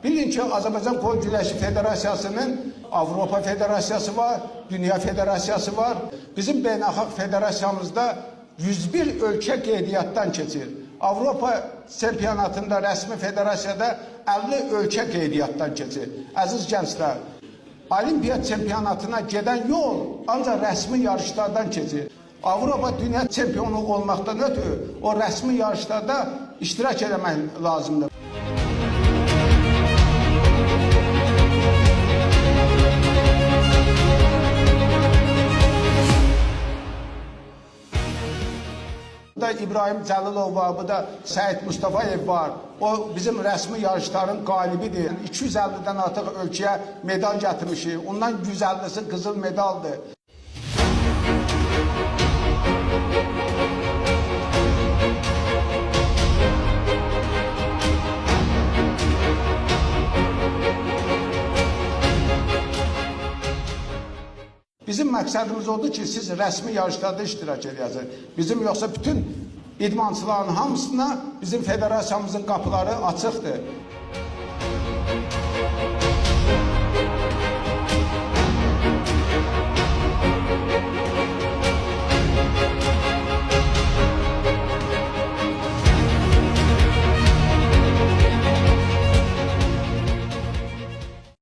Bilin ki Azərbaycan Polo Güləşi Federasiyasının Avropa Federasiyası var, Dünya Federasiyası var. Bizim beynəlxalq federasiyamızda 101 ölkə qeydiyyatdan keçir. Avropa çempionatında, rəsmi federasiyada 50 ölkə qeydiyyatdan keçir. Əziz gənclər, Olimpiyat çempionatına gedən yol ancaq rəsmi yarışlardan keçir. Avropa dünya çempionu olmaqdan ötürü o rəsmi yarışlarda iştirak etmək lazımdır. Burada İbrahim Cəlilov var, burada Səid Mustafayev var. O bizim rəsmi yarışların qalibidir. 250'den artıq ölkəyə medal gətirmişik. Ondan 150'si qızıl medaldır. Bizim məqsədimiz odur ki, siz rəsmi yarışlarda iştirak edəsiniz. Bizim yoxsa bütün idmançıların hamısına bizim federasiyamızın qapıları açıqdır.